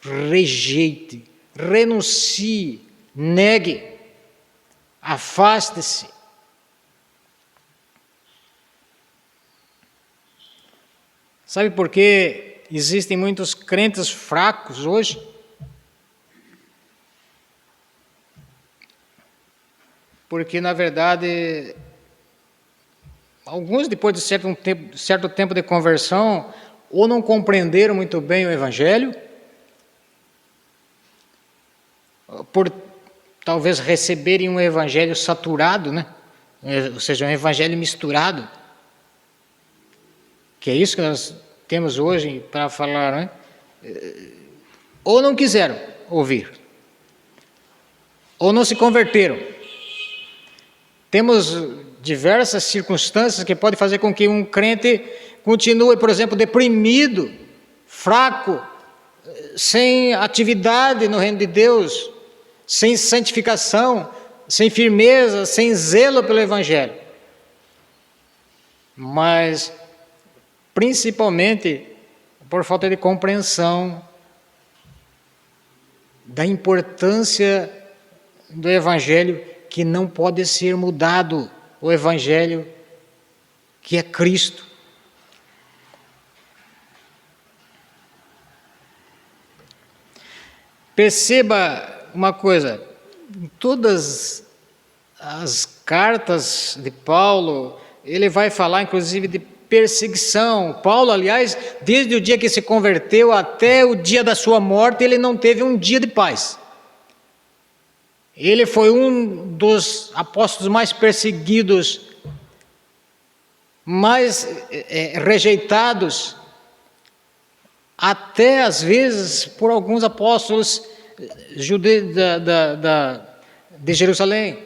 rejeite, renuncie, negue, afaste-se. Sabe por que existem muitos crentes fracos hoje? Porque, na verdade, alguns, depois de certo tempo de conversão, ou não compreenderam muito bem o Evangelho, por talvez receberem um Evangelho saturado, né? Ou seja, um Evangelho misturado, que é isso que nós temos hoje para falar, né? Ou não quiseram ouvir, ou não se converteram. Temos diversas circunstâncias que podem fazer com que um crente continue, por exemplo, deprimido, fraco, sem atividade no reino de Deus, sem santificação, sem firmeza, sem zelo pelo Evangelho. Mas, principalmente, por falta de compreensão da importância do Evangelho, que não pode ser mudado, o Evangelho que é Cristo. Perceba uma coisa, em todas as cartas de Paulo, ele vai falar inclusive de perseguição. Paulo, aliás, desde o dia que se converteu até o dia da sua morte, ele não teve um dia de paz. Ele foi um dos apóstolos mais perseguidos, mais rejeitados, até às vezes por alguns apóstolos judeus de Jerusalém.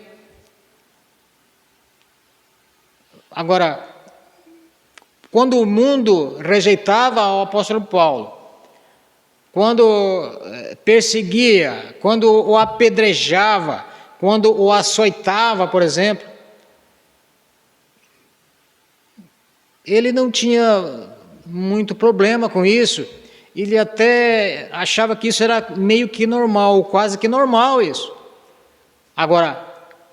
Agora, quando o mundo rejeitava o apóstolo Paulo, quando perseguia, quando o apedrejava, quando o açoitava, por exemplo, ele não tinha muito problema com isso. Ele até achava que isso era meio que normal, quase que normal isso. Agora,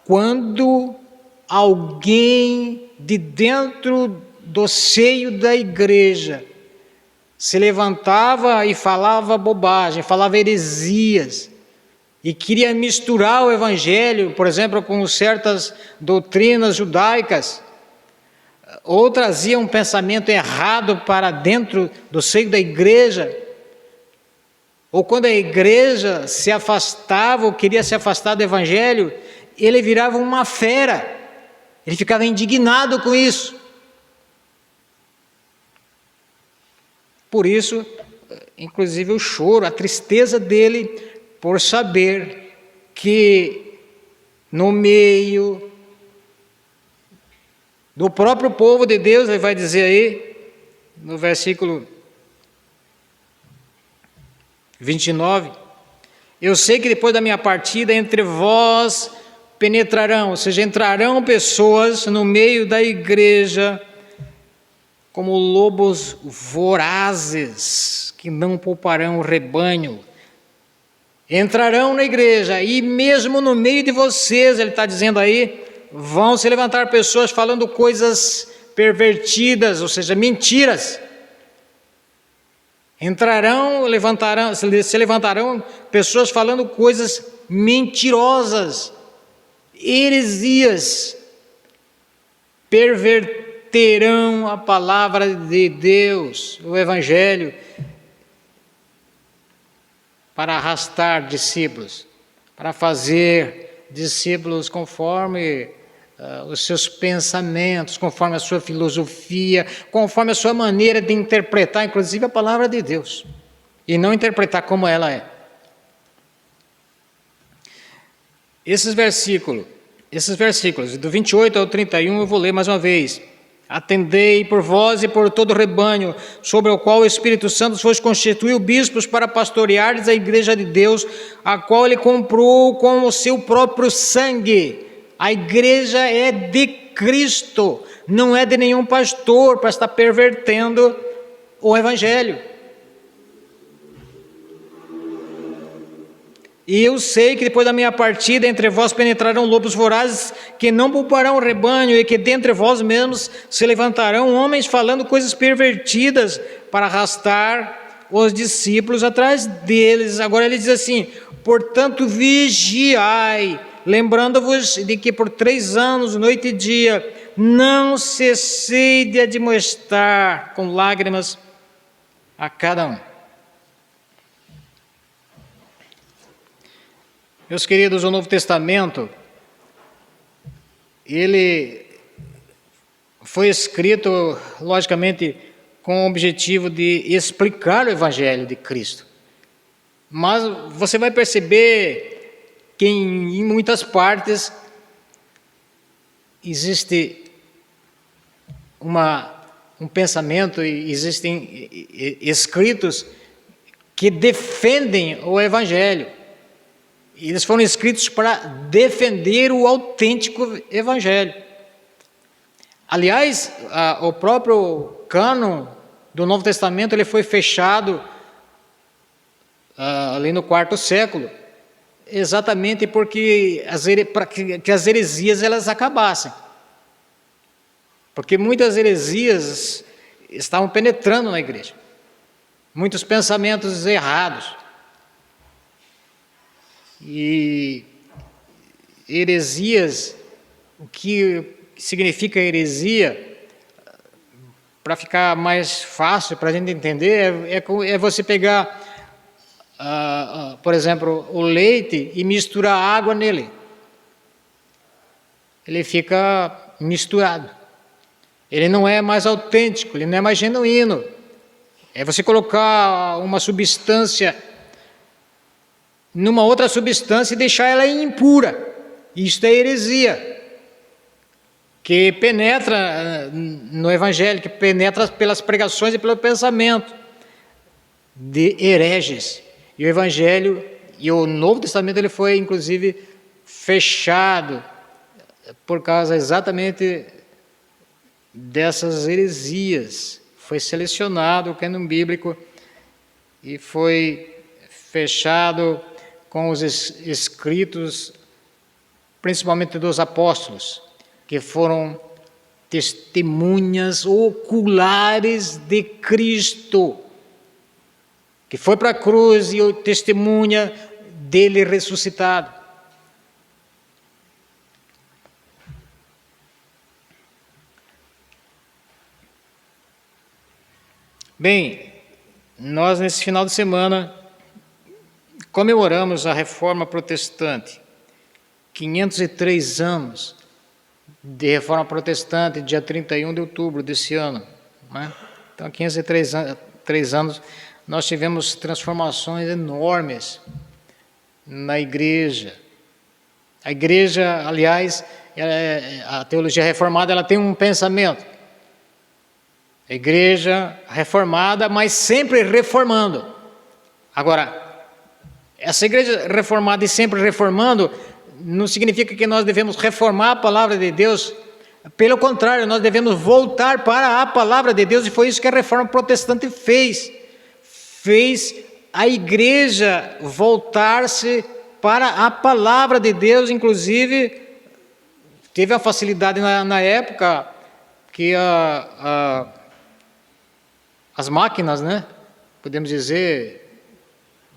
quando alguém de dentro do seio da igreja se levantava e falava bobagem, falava heresias, e queria misturar o Evangelho, por exemplo, com certas doutrinas judaicas, ou trazia um pensamento errado para dentro do seio da igreja, ou quando a igreja se afastava ou queria se afastar do Evangelho, ele virava uma fera, ele ficava indignado com isso. Por isso, inclusive o choro, a tristeza dele por saber que no meio do próprio povo de Deus, ele vai dizer aí, no versículo 29, eu sei que depois da minha partida entre vós penetrarão, ou seja, entrarão pessoas no meio da igreja como lobos vorazes, que não pouparão o rebanho. Entrarão na igreja e mesmo no meio de vocês, ele está dizendo aí, vão se levantar pessoas falando coisas pervertidas, ou seja, mentiras. Se levantarão pessoas falando coisas mentirosas, heresias, perverterão a palavra de Deus, o Evangelho, para arrastar discípulos, para fazer discípulos conforme os seus pensamentos, conforme a sua filosofia, conforme a sua maneira de interpretar, inclusive a palavra de Deus, e não interpretar como ela é. Esses versículos, do 28 ao 31, eu vou ler mais uma vez. Atendei por vós e por todo o rebanho, sobre o qual o Espírito Santo vos constituiu bispos para pastoreardes a igreja de Deus, a qual ele comprou com o seu próprio sangue. A igreja é de Cristo, não é de nenhum pastor para estar pervertendo o Evangelho. E eu sei que depois da minha partida entre vós penetrarão lobos vorazes que não pouparão o rebanho, e que dentre vós mesmos se levantarão homens falando coisas pervertidas para arrastar os discípulos atrás deles. Agora ele diz assim: portanto vigiai, lembrando-vos de que por 3 anos, noite e dia, não cessei de admoestar com lágrimas a cada um. Meus queridos, o Novo Testamento, ele foi escrito, logicamente, com o objetivo de explicar o Evangelho de Cristo. Mas você vai perceber que em muitas partes existe um pensamento, e existem escritos que defendem o Evangelho. Eles foram escritos para defender o autêntico Evangelho. Aliás, o próprio cânon do Novo Testamento ele foi fechado ali no IV século, exatamente para que as heresias elas acabassem. Porque muitas heresias estavam penetrando na igreja, muitos pensamentos errados. E heresias, o que significa heresia, para ficar mais fácil para a gente entender, é você pegar, por exemplo, o leite e misturar água nele. Ele fica misturado. Ele não é mais autêntico, ele não é mais genuíno. É você colocar uma substância numa outra substância e deixar ela impura. Isto é heresia, que penetra no Evangelho, que penetra pelas pregações e pelo pensamento de hereges. E o Evangelho e o Novo Testamento ele foi inclusive fechado por causa exatamente dessas heresias. Foi selecionado o cânon bíblico e foi fechado com os escritos, principalmente dos apóstolos, que foram testemunhas oculares de Cristo, que foi para a cruz e testemunha dele ressuscitado. Bem, nós nesse final de semana comemoramos a Reforma Protestante, 503 anos de Reforma Protestante, dia 31 de outubro desse ano, né? Então, 503 anos, nós tivemos transformações enormes na igreja. A igreja, aliás, a teologia reformada, ela tem um pensamento. A igreja reformada, mas sempre reformando. Agora, essa igreja reformada e sempre reformando, não significa que nós devemos reformar a palavra de Deus. Pelo contrário, nós devemos voltar para a palavra de Deus, e foi isso que a Reforma Protestante fez. Fez a igreja voltar-se para a palavra de Deus, inclusive teve a facilidade na época que as máquinas, né, podemos dizer,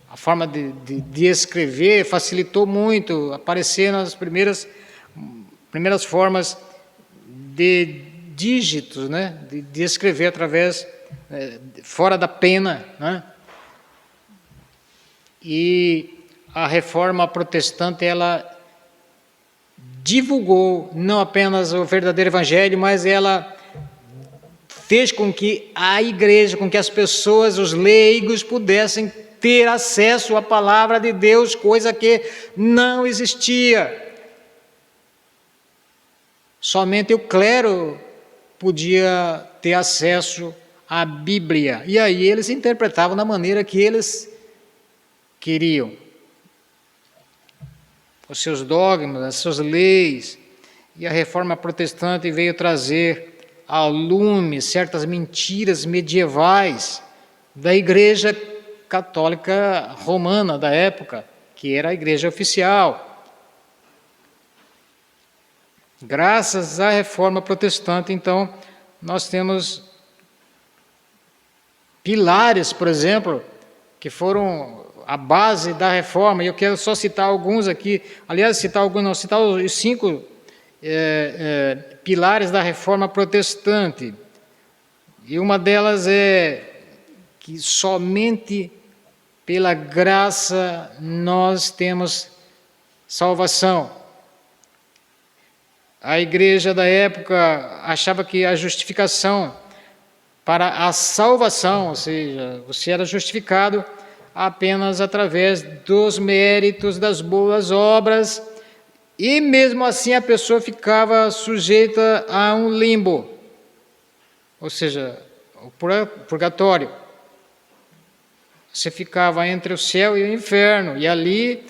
a forma de escrever facilitou muito, apareceram as primeiras formas de dígitos, né, de escrever através, fora da pena, né? E a Reforma Protestante, ela divulgou não apenas o verdadeiro Evangelho, mas ela fez com que a igreja, com que as pessoas, os leigos, pudessem ter acesso à palavra de Deus, coisa que não existia. Somente o clero podia ter acesso à Bíblia, e aí eles interpretavam da maneira que eles queriam. Os seus dogmas, as suas leis, e a Reforma Protestante veio trazer ao lume certas mentiras medievais da Igreja Católica Romana da época, que era a igreja oficial. Graças à reforma protestante, então, nós temos pilares, por exemplo, que foram a base da reforma, e eu quero só citar alguns aqui, aliás, citar os 5 pilares da reforma protestante. E uma delas é que somente pela graça nós temos salvação. A igreja da época achava que a justificação para a salvação, ou seja, você era justificado apenas através dos méritos das boas obras, e mesmo assim a pessoa ficava sujeita a um limbo, ou seja, o purgatório. Você ficava entre o céu e o inferno, e ali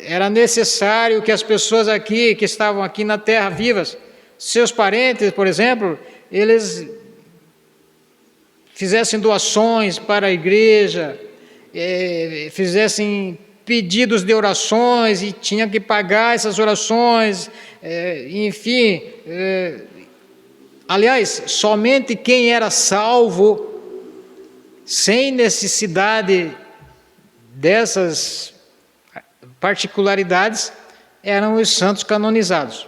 era necessário que as pessoas aqui, que estavam aqui na terra vivas, seus parentes, por exemplo, eles fizessem doações para a igreja, fizessem pedidos de orações e tinham que pagar essas orações, enfim. Aliás, somente quem era salvo, sem necessidade dessas particularidades, eram os santos canonizados.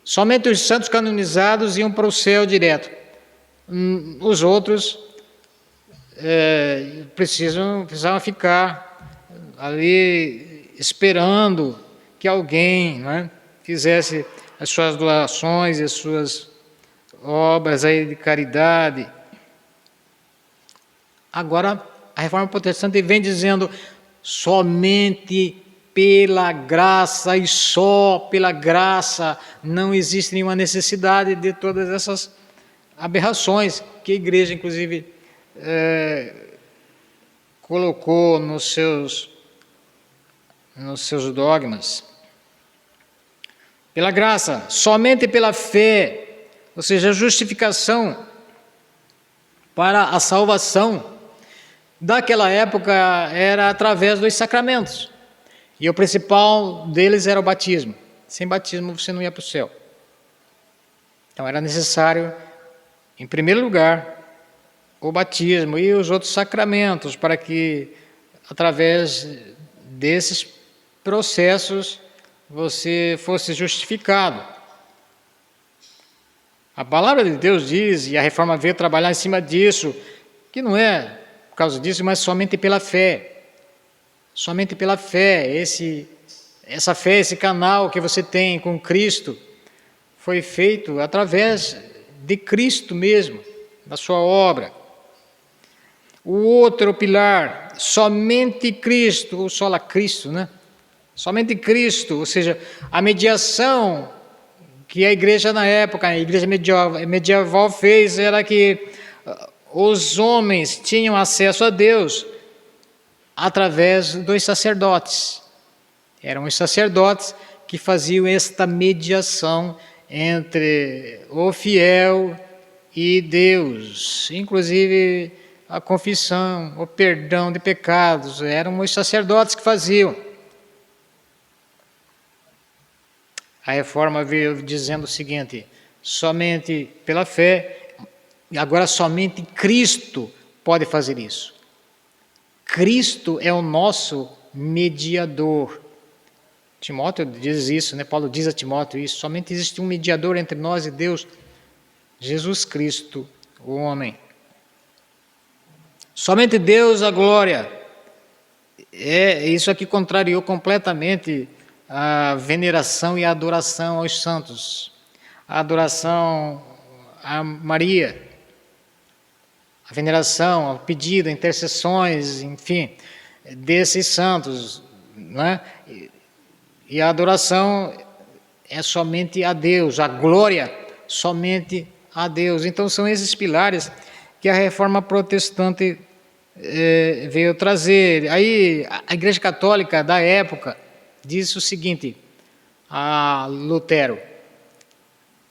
Somente os santos canonizados iam para o céu direto. Os outros precisavam ficar ali esperando que alguém, né, fizesse as suas doações e as suas obras aí de caridade. Agora, a reforma protestante vem dizendo somente pela graça e só pela graça, não existe nenhuma necessidade de todas essas aberrações que a igreja, inclusive, colocou nos seus dogmas. Pela graça, somente pela fé, ou seja, a justificação para a salvação daquela época era através dos sacramentos. E o principal deles era o batismo. Sem batismo você não ia para o céu. Então era necessário, em primeiro lugar, o batismo e os outros sacramentos, para que, através desses processos, você fosse justificado. A palavra de Deus diz, e a reforma veio trabalhar em cima disso, que não é por causa disso, mas somente pela fé. Somente pela fé. Essa fé, esse canal que você tem com Cristo, foi feito através de Cristo mesmo, da sua obra. O outro pilar, somente Cristo, ou sola Cristo, né? Somente Cristo, ou seja, a mediação que a igreja na época, a igreja medieval fez, era que os homens tinham acesso a Deus através dos sacerdotes. Eram os sacerdotes que faziam esta mediação entre o fiel e Deus, inclusive a confissão, o perdão de pecados, eram os sacerdotes que faziam. A reforma veio dizendo o seguinte: somente pela fé, agora somente Cristo pode fazer isso. Cristo é o nosso mediador. Timóteo diz isso, né? Paulo diz a Timóteo isso: somente existe um mediador entre nós e Deus, Jesus Cristo, o homem. Somente Deus a glória. Isso aqui contrariou completamente a veneração e a adoração aos santos, a adoração a Maria, a veneração, o pedido, intercessões, enfim, desses santos, né? E a adoração é somente a Deus, a glória somente a Deus. Então são esses pilares que a reforma protestante veio trazer. Aí a Igreja Católica da época disse o seguinte a Lutero: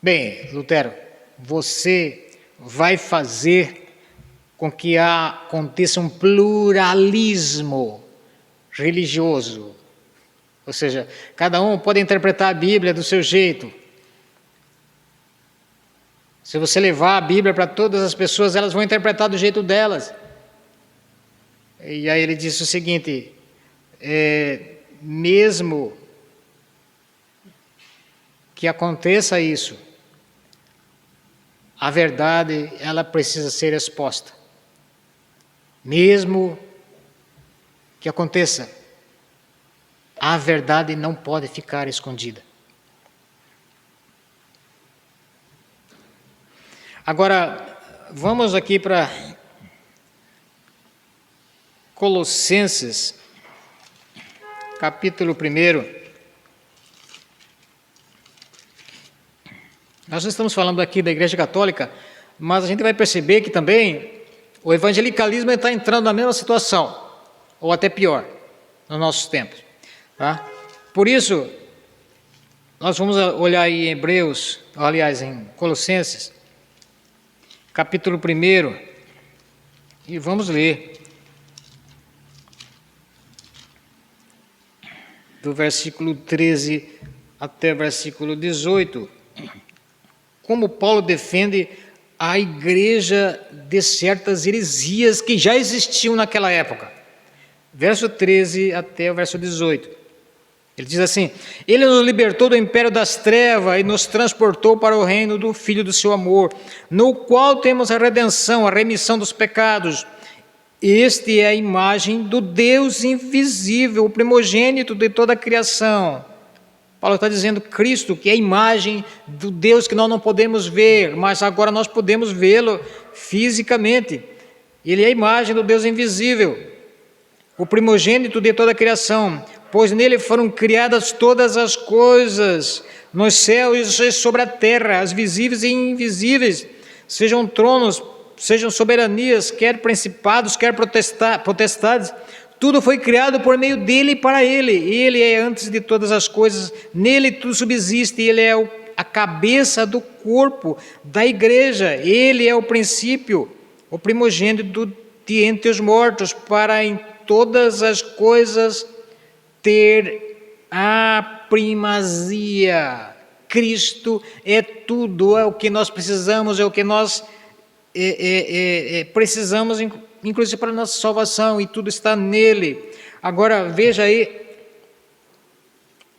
bem, Lutero, você vai fazer com que aconteça um pluralismo religioso. Ou seja, cada um pode interpretar a Bíblia do seu jeito. Se você levar a Bíblia para todas as pessoas, elas vão interpretar do jeito delas. E aí ele disse o seguinte, mesmo que aconteça isso, a verdade, ela precisa ser exposta. Mesmo que aconteça, a verdade não pode ficar escondida. Agora, vamos aqui para Colossenses, capítulo 1. Nós estamos falando aqui da Igreja Católica, mas a gente vai perceber que também o evangelicalismo está entrando na mesma situação, ou até pior, nos nossos tempos. Tá? Por isso, nós vamos olhar aí em Hebreus, aliás, em Colossenses, capítulo 1, e vamos ler do versículo 13 até o versículo 18, como Paulo defende a igreja de certas heresias que já existiam naquela época. Verso 13 até o verso 18. Ele diz assim: Ele nos libertou do império das trevas e nos transportou para o reino do Filho do seu amor, no qual temos a redenção, a remissão dos pecados. Este é a imagem do Deus invisível, o primogênito de toda a criação. Paulo está dizendo Cristo, que é a imagem do Deus que nós não podemos ver, mas agora nós podemos vê-lo fisicamente. Ele é a imagem do Deus invisível, o primogênito de toda a criação, pois nele foram criadas todas as coisas, nos céus e sobre a terra, as visíveis e invisíveis, sejam tronos, sejam soberanias, quer principados, quer potestades, tudo foi criado por meio dele e para ele. Ele é antes de todas as coisas, nele tudo subsiste, ele é a cabeça do corpo da igreja, ele é o princípio, o primogênito de entre os mortos, para em todas as coisas ter a primazia. Cristo é tudo, é o que nós precisamos, é o que nós precisamos, inclusive para a nossa salvação, e tudo está nele. Agora veja aí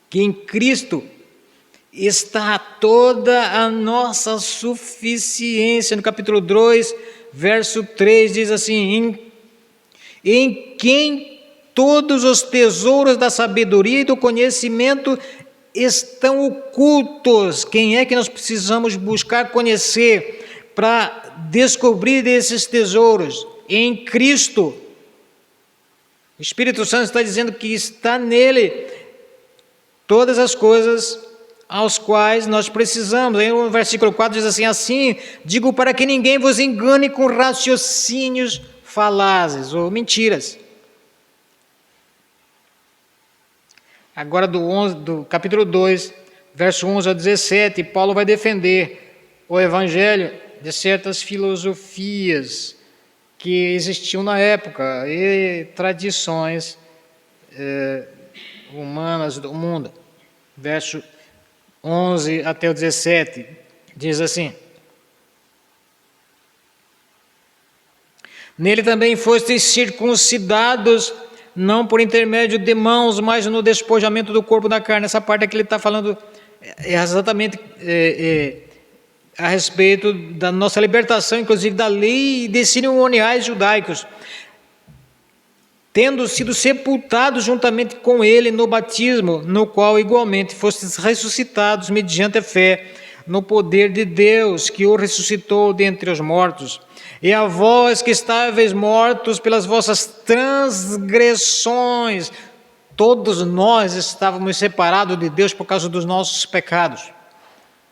que em Cristo está toda a nossa suficiência. No capítulo 2, verso 3 diz assim: em quem todos os tesouros da sabedoria e do conhecimento estão ocultos. Quem é que nós precisamos buscar conhecer para descobrir esses tesouros? Em Cristo. O Espírito Santo está dizendo que está nele todas as coisas aos quais nós precisamos. Aí no versículo 4 diz assim: assim digo para que ninguém vos engane com raciocínios falazes ou mentiras. Agora do capítulo 2, verso 11 a 17, Paulo vai defender o evangelho de certas filosofias que existiam na época e tradições humanas do mundo. Verso 11 até o 17 diz assim: nele também fostes circuncidados, não por intermédio de mãos, mas no despojamento do corpo da carne. Essa parte aqui ele está falando exatamente a respeito da nossa libertação, inclusive da lei e de cerimoniais judaicos, tendo sido sepultados juntamente com ele no batismo, no qual igualmente fostes ressuscitados mediante a fé no poder de Deus, que o ressuscitou dentre os mortos. E a vós que estáveis mortos pelas vossas transgressões, todos nós estávamos separados de Deus por causa dos nossos pecados.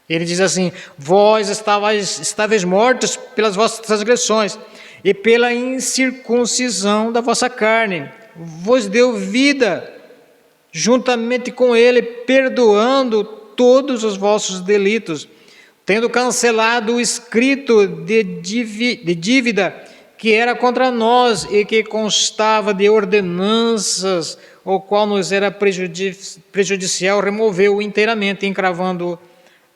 Ele diz assim: vós estáveis mortos pelas vossas transgressões e pela incircuncisão da vossa carne, vos deu vida juntamente com ele, perdoando todos os vossos delitos, tendo cancelado o escrito de dívida que era contra nós e que constava de ordenanças, o qual nos era prejudicial, removeu inteiramente, encravando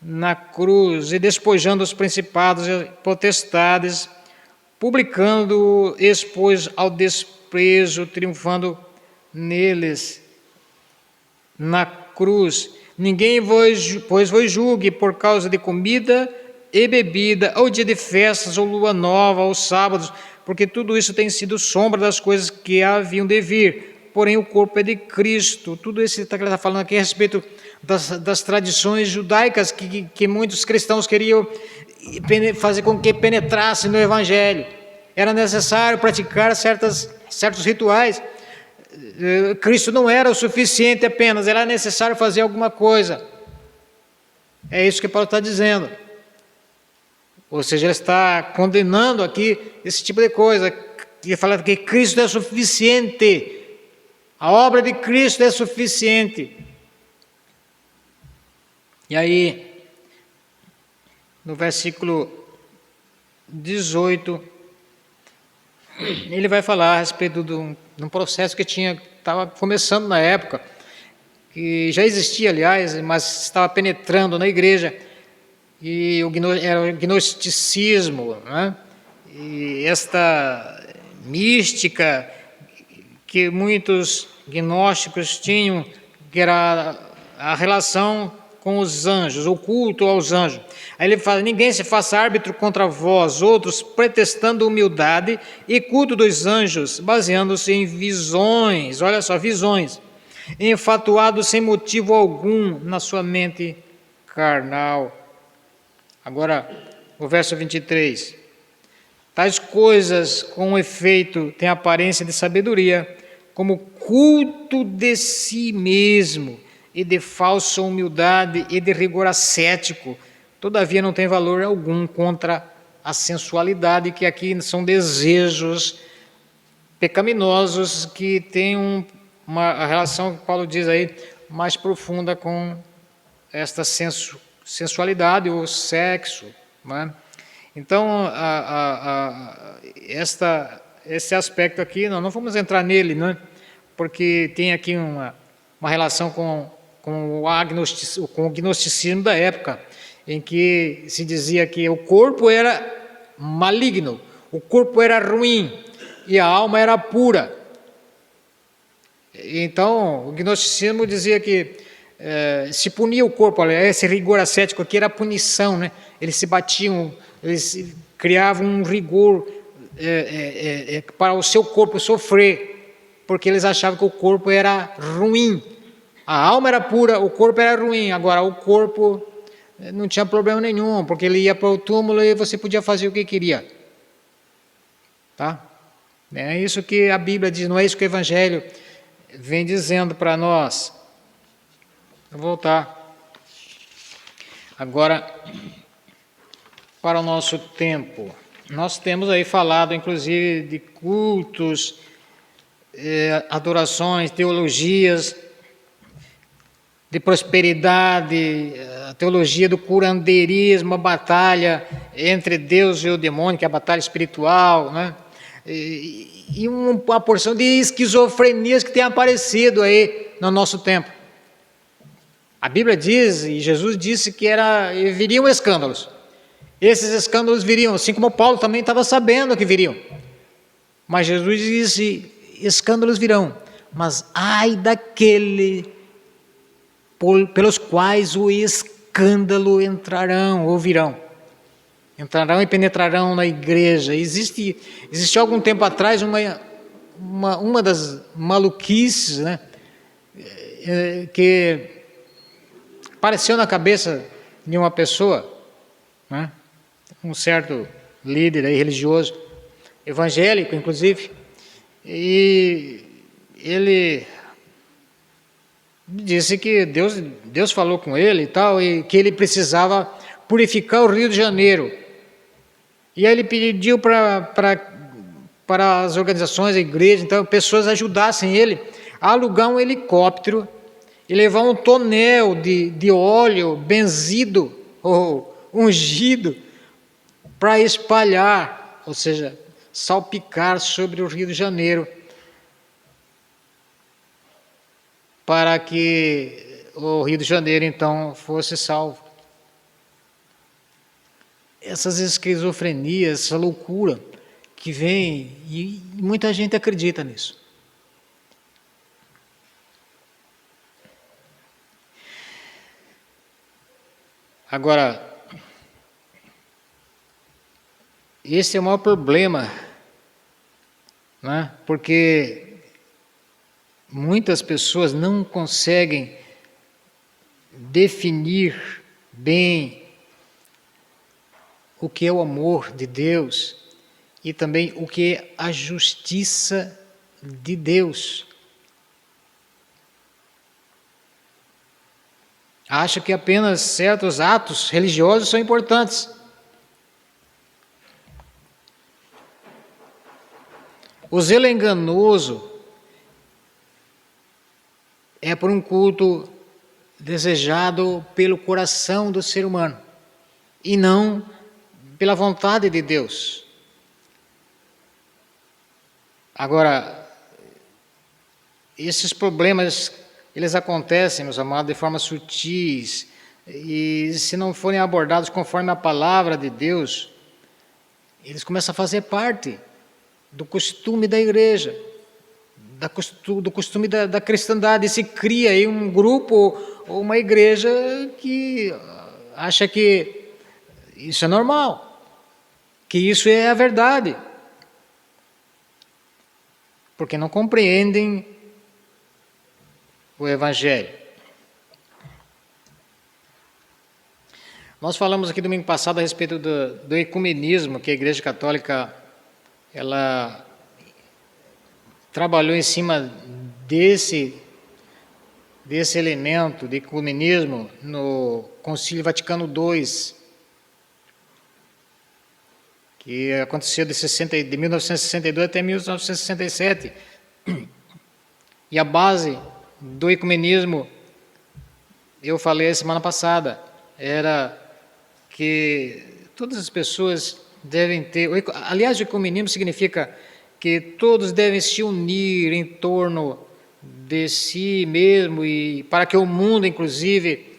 na cruz e despojando os principados e potestades, publicando, expôs ao desprezo, triunfando neles na cruz. Ninguém pois vos julgue por causa de comida e bebida, ou dia de festas, ou lua nova, ou sábados, porque tudo isso tem sido sombra das coisas que haviam de vir. Porém, o corpo é de Cristo. Tudo isso que ele está falando aqui a respeito das tradições judaicas que muitos cristãos queriam fazer com que penetrassem no Evangelho. Era necessário praticar certos rituais. Cristo não era o suficiente apenas, era necessário fazer alguma coisa. É isso que Paulo está dizendo. Ou seja, ele está condenando aqui esse tipo de coisa. Ele fala que Cristo é suficiente. A obra de Cristo é suficiente. E aí, no versículo 18, ele vai falar a respeito de um processo que estava começando na época, que já existia, aliás, mas estava penetrando na igreja, e era o gnosticismo, né? E esta mística que muitos gnósticos tinham, que era a relação com os anjos, o culto aos anjos. Aí ele fala: ninguém se faça árbitro contra vós outros, pretextando humildade e culto dos anjos, baseando-se em visões, olha só, visões, enfatuado sem motivo algum na sua mente carnal. Agora, o verso 23. Tais coisas, com efeito, têm aparência de sabedoria, como culto de si mesmo, e de falsa humildade, e de rigor ascético, todavia não tem valor algum contra a sensualidade, que aqui são desejos pecaminosos, que têm uma relação, que Paulo diz aí, mais profunda com esta sensualidade, ou sexo, não é? Então, esse aspecto aqui, nós não vamos entrar nele, né? Porque tem aqui uma relação com o gnosticismo da época, em que se dizia que o corpo era maligno, o corpo era ruim e a alma era pura. Então, o gnosticismo dizia que se punia o corpo, olha, esse rigor ascético aqui era a punição, né? Eles se batiam, eles criavam um rigor para o seu corpo sofrer, porque eles achavam que o corpo era ruim. A alma era pura, o corpo era ruim. Agora, o corpo não tinha problema nenhum, porque ele ia para o túmulo e você podia fazer o que queria. Tá? É isso que a Bíblia diz, não é isso que o Evangelho vem dizendo para nós. Vou voltar agora para o nosso tempo. Nós temos aí falado, inclusive, de cultos, adorações, teologias de prosperidade, a teologia do curandeirismo, a batalha entre Deus e o demônio, que é a batalha espiritual, né? E uma porção de esquizofrenias que tem aparecido aí no nosso tempo. A Bíblia diz, e Jesus disse, que viriam escândalos. Esses escândalos viriam, assim como Paulo também estava sabendo que viriam. Mas Jesus disse: escândalos virão, mas ai daquele pelos quais o escândalo entrarão ou virão. Entrarão e penetrarão na igreja. Existe algum tempo atrás uma das maluquices, né, que apareceu na cabeça de uma pessoa, né, um certo líder aí religioso, evangélico inclusive, e ele disse que Deus falou com ele e tal, e que ele precisava purificar o Rio de Janeiro. E aí ele pediu para as organizações, a igreja, então, pessoas ajudassem ele a alugar um helicóptero e levar um tonel de óleo benzido ou ungido para espalhar, ou seja, salpicar sobre o Rio de Janeiro, para que o Rio de Janeiro então fosse salvo. Essas esquizofrenias, essa loucura que vem, e muita gente acredita nisso. Agora, esse é o maior problema, né? Porque muitas pessoas não conseguem definir bem o que é o amor de Deus e também o que é a justiça de Deus. Acha que apenas certos atos religiosos são importantes. O zelo enganoso é por um culto desejado pelo coração do ser humano e não pela vontade de Deus. Agora, esses problemas, eles acontecem, meus amados, de forma sutis, e se não forem abordados conforme a palavra de Deus, eles começam a fazer parte do costume da igreja, do costume da cristandade, e se cria aí um grupo ou uma igreja que acha que isso é normal, que isso é a verdade, porque não compreendem o Evangelho. Nós falamos aqui domingo passado a respeito do ecumenismo, que a Igreja Católica ela trabalhou em cima desse elemento de ecumenismo no Concílio Vaticano II, que aconteceu de 1962 até 1967. E a base do ecumenismo, eu falei a semana passada, era que todas as pessoas devem ter... Aliás, o ecumenismo significa que todos devem se unir em torno de si mesmo, e para que o mundo, inclusive,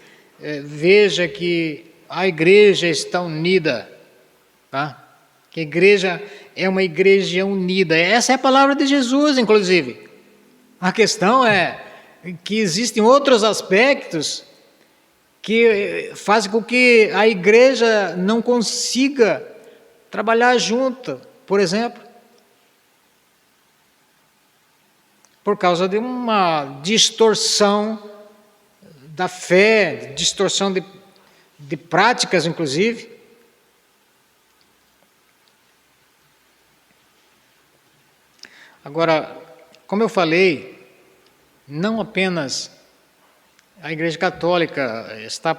veja que a igreja está unida, tá? Que a igreja é uma igreja unida. Essa é a palavra de Jesus, inclusive. A questão é que existem outros aspectos que fazem com que a igreja não consiga trabalhar junto, por exemplo, por causa de uma distorção da fé, distorção de práticas, inclusive. Agora, como eu falei, não apenas a Igreja Católica está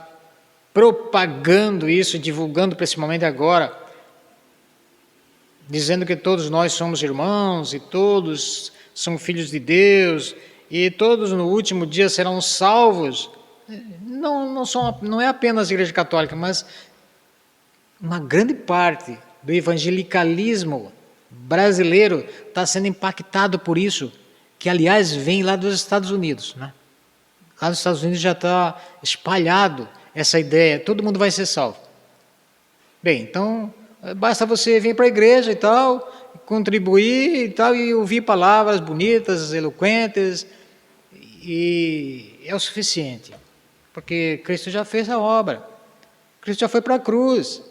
propagando isso, divulgando principalmente agora, dizendo que todos nós somos irmãos e todos são filhos de Deus e todos no último dia serão salvos. Não é apenas a Igreja Católica, mas uma grande parte do evangelicalismo brasileiro está sendo impactado por isso, que aliás vem lá dos Estados Unidos, né? Lá nos Estados Unidos já está espalhado essa ideia, todo mundo vai ser salvo. Bem, então basta você vir para a igreja e tal, contribuir e tal, e ouvir palavras bonitas, eloquentes, e é o suficiente, porque Cristo já fez a obra, Cristo já foi para a cruz.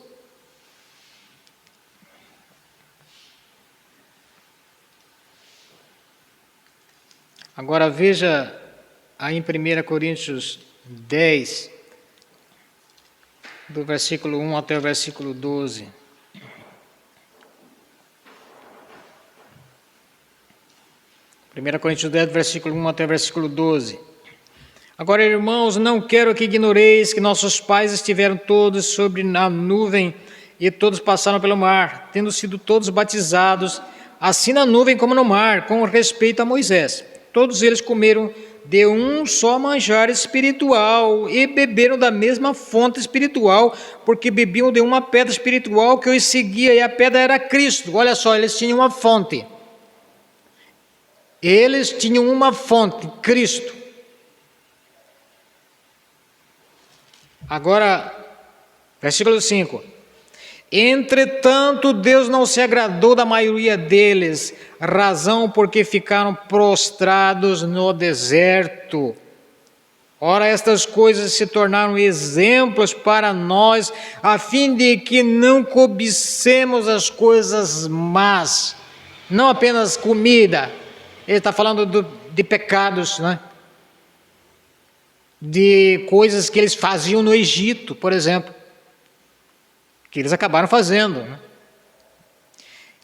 Agora veja aí em 1 Coríntios 10, do versículo 1 até o versículo 12. Primeira Coríntios 10, versículo 1 até o versículo 12. Agora, irmãos, não quero que ignoreis que nossos pais estiveram todos sobre a nuvem e todos passaram pelo mar, tendo sido todos batizados, assim na nuvem como no mar, com respeito a Moisés. Todos eles comeram de um só manjar espiritual e beberam da mesma fonte espiritual, porque bebiam de uma pedra espiritual que os seguia, e a pedra era Cristo. Olha só, eles tinham uma fonte. Eles tinham uma fonte, Cristo. Agora, versículo 5. Entretanto, Deus não se agradou da maioria deles, razão porque ficaram prostrados no deserto. Ora, estas coisas se tornaram exemplos para nós, a fim de que não cobicemos as coisas más, não apenas comida. Ele está falando de pecados, né? De coisas que eles faziam no Egito, por exemplo, que eles acabaram fazendo, né?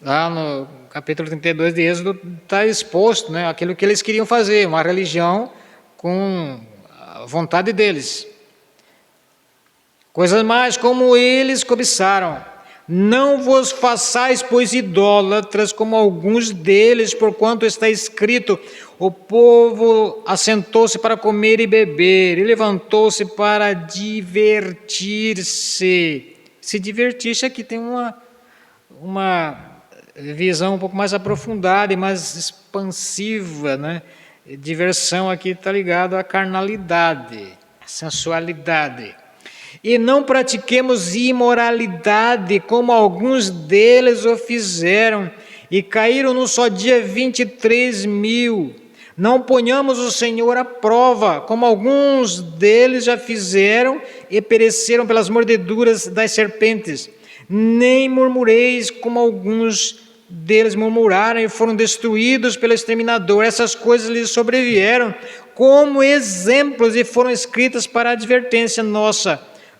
Lá no capítulo 32 de Êxodo está exposto, né, aquilo que eles queriam fazer, uma religião com a vontade deles. Coisas mais como eles cobiçaram. Não vos façais, pois, idólatras, como alguns deles, porquanto está escrito: o povo assentou-se para comer e beber, e levantou-se para divertir-se. Se divertir-se aqui tem uma visão um pouco mais aprofundada e mais expansiva, né? Diversão aqui está ligado à carnalidade, à sensualidade. E não pratiquemos imoralidade, como alguns deles o fizeram, e caíram num só dia 23.000. Não ponhamos o Senhor à prova, como alguns deles já fizeram e pereceram pelas mordeduras das serpentes. Nem murmureis, como alguns deles murmuraram e foram destruídos pelo exterminador. Essas coisas lhes sobrevieram como exemplos e foram escritas para a advertência nossa,